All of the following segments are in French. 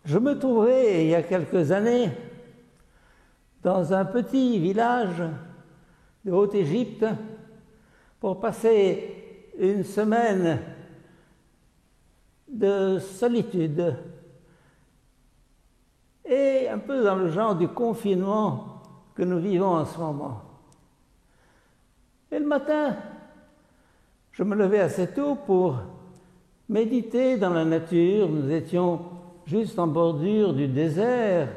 Je me trouvais il y a quelques années dans un petit village de Haute-Égypte pour passer une semaine de solitude et un peu dans le genre du confinement que nous vivons en ce moment. Et le matin, je me levais assez tôt pour méditer dans la nature. Nous étions juste en bordure du désert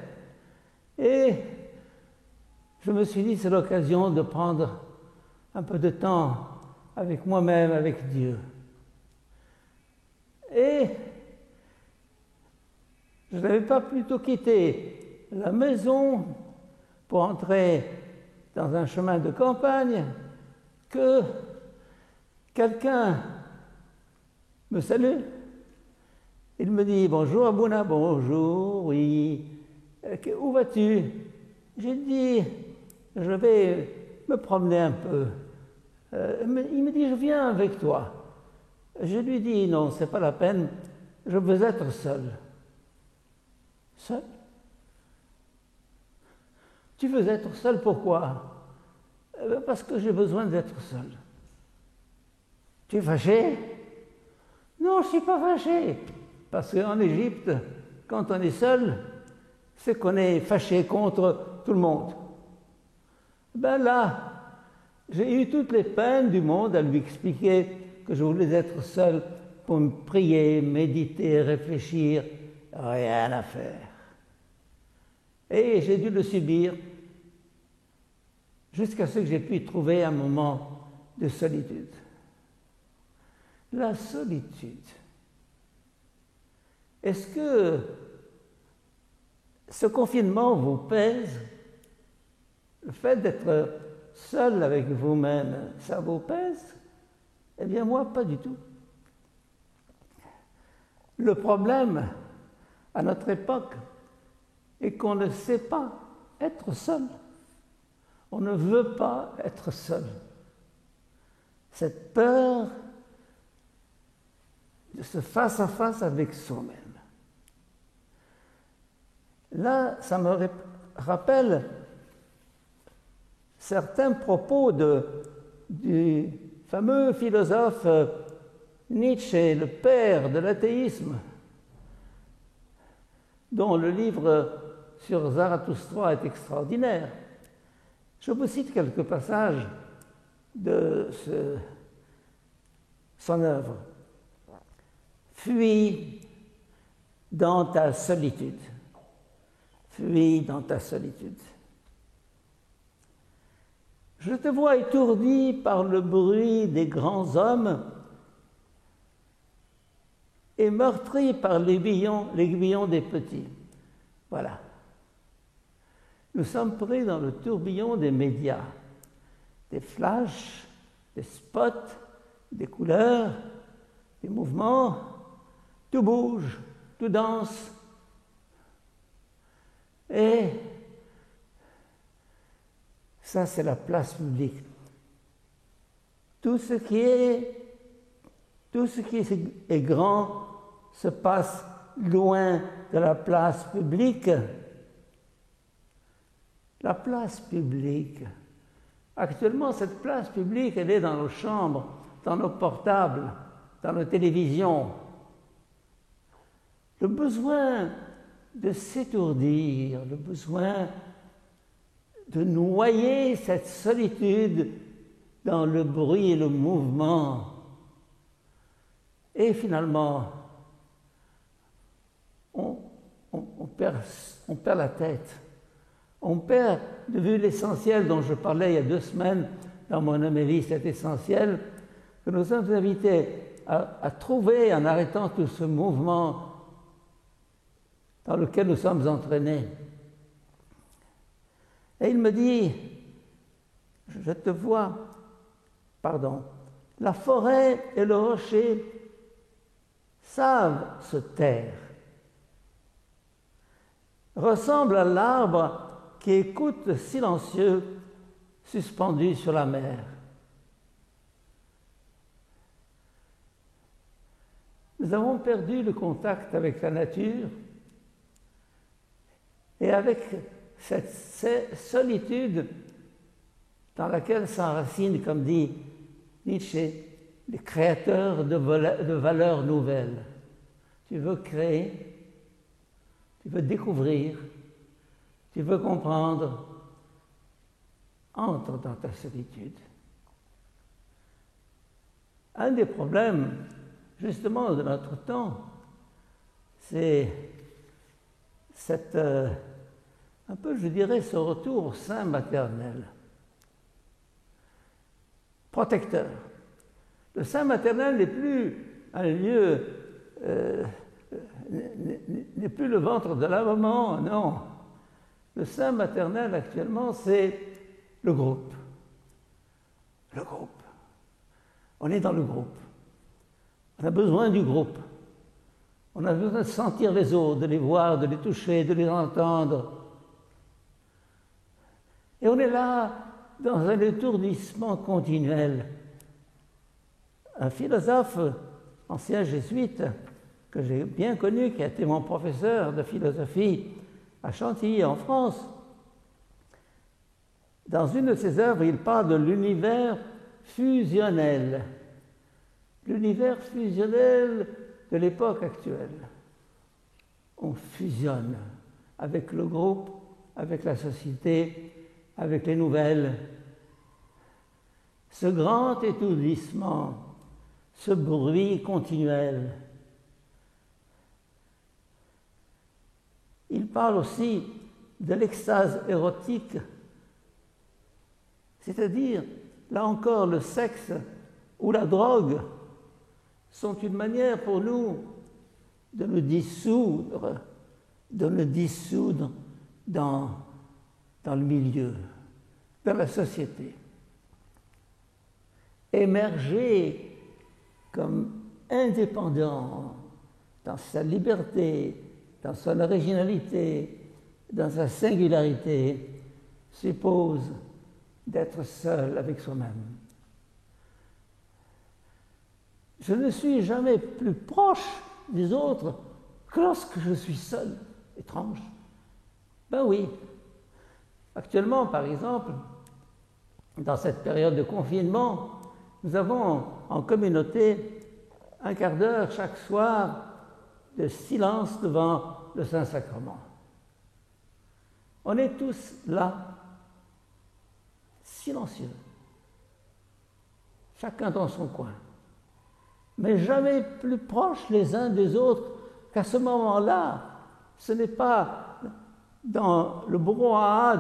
et je me suis dit c'est l'occasion de prendre un peu de temps avec moi-même, avec Dieu. Et je n'avais pas plutôt quitté la maison pour entrer dans un chemin de campagne que quelqu'un me salue. Il me dit « Bonjour Abouna, bonjour, oui, où vas-tu » J'ai dit « Je vais me promener un peu ». Il me dit « Je viens avec toi ». Je lui dis « Non, ce n'est pas la peine, je veux être seul ». Seul? Tu veux être seul, pourquoi? Parce que j'ai besoin d'être seul. Tu es fâché? Non, je ne suis pas fâché. Parce qu'en Égypte, quand on est seul, c'est qu'on est fâché contre tout le monde. Ben là, j'ai eu toutes les peines du monde à lui expliquer que je voulais être seul pour me prier, méditer, réfléchir. Rien à faire. Et j'ai dû le subir jusqu'à ce que j'ai pu trouver un moment de solitude. La solitude. Est-ce que ce confinement vous pèse? Le fait d'être seul avec vous-même, ça vous pèse? Eh bien moi, pas du tout. Le problème à notre époque est qu'on ne sait pas être seul. On ne veut pas être seul. Cette peur de ce face-à-face avec soi-même. Là, ça me rappelle certains propos du fameux philosophe Nietzsche, le père de l'athéisme, dont le livre sur Zarathustra est extraordinaire. Je vous cite quelques passages de son œuvre. Fuis dans ta solitude. Fuis dans ta solitude. Je te vois étourdi par le bruit des grands hommes et meurtri par l'aiguillon des petits. Voilà. Nous sommes pris dans le tourbillon des médias, des flashs, des spots, des couleurs, des mouvements, tout bouge, tout danse. Et ça, c'est la place publique. Tout ce qui est grand se passe loin de la place publique. La place publique. Actuellement, cette place publique, elle est dans nos chambres, dans nos portables, dans nos télévisions. Le besoin de s'étourdir, le besoin de noyer cette solitude dans le bruit et le mouvement. Et finalement, on perd la tête. On perd de vue l'essentiel dont je parlais il y a 2 semaines dans mon homélie, cet essentiel que nous sommes invités à trouver en arrêtant tout ce mouvement dans lequel nous sommes entraînés. Et il me dit, je te vois, la forêt et le rocher savent se taire, ressemblent à l'arbre qui écoute silencieux, suspendu sur la mer. Nous avons perdu le contact avec la nature Et avec cette solitude dans laquelle s'enracinent, comme dit Nietzsche, les créateurs de valeurs nouvelles. Tu veux créer, tu veux découvrir, tu veux comprendre, entre dans ta solitude. Un des problèmes, justement, de notre temps, c'est un peu, je dirais, ce retour au sein maternel. Protecteur. Le sein maternel n'est plus un lieu, n'est plus le ventre de la maman, non. Le sein maternel actuellement, c'est le groupe. Le groupe. On est dans le groupe. On a besoin du groupe. On a besoin de sentir les autres, de les voir, de les toucher, de les entendre. Et on est là dans un étourdissement continuel. Un philosophe ancien jésuite que j'ai bien connu, qui a été mon professeur de philosophie à Chantilly en France, dans une de ses œuvres, il parle de l'univers fusionnel. L'univers fusionnel de l'époque actuelle. On fusionne avec le groupe, avec la société, avec les nouvelles. Ce grand étourdissement, ce bruit continuel. Il parle aussi de l'extase érotique, c'est-à-dire, là encore, le sexe ou la drogue sont une manière pour nous de nous dissoudre dans le milieu, dans la société. Émerger comme indépendant dans sa liberté, dans son originalité, dans sa singularité, suppose d'être seul avec soi-même. Je ne suis jamais plus proche des autres que lorsque je suis seul. Étrange. Ben oui. Actuellement, par exemple, dans cette période de confinement, nous avons en communauté un quart d'heure chaque soir de silence devant le Saint-Sacrement. On est tous là, silencieux, chacun dans son coin, mais jamais plus proches les uns des autres qu'à ce moment-là. Ce n'est pas dans le brouhaha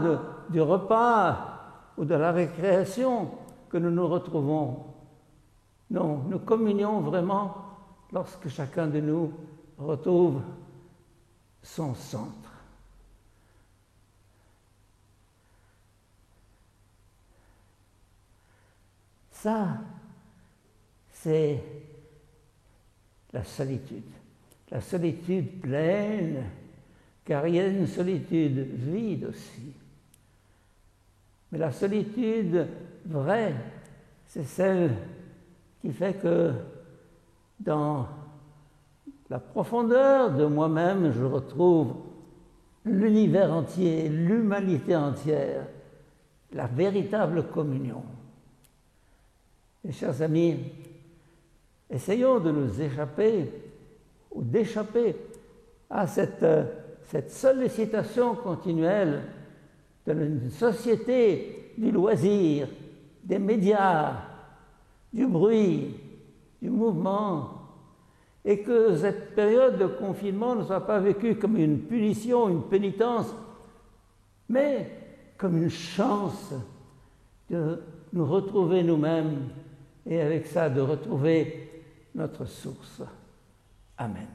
du repas ou de la récréation que nous nous retrouvons. Non, nous communions vraiment lorsque chacun de nous retrouve son centre. Ça, c'est la solitude pleine, car il y a une solitude vide aussi. Mais la solitude vraie, c'est celle qui fait que dans la profondeur de moi-même, je retrouve l'univers entier, l'humanité entière, la véritable communion. Mes chers amis, essayons de nous échapper ou d'échapper à cette sollicitation continuelle d'une société du loisir, des médias, du bruit, du mouvement, et que cette période de confinement ne soit pas vécue comme une punition, une pénitence, mais comme une chance de nous retrouver nous-mêmes et avec ça de retrouver notre source. Amen.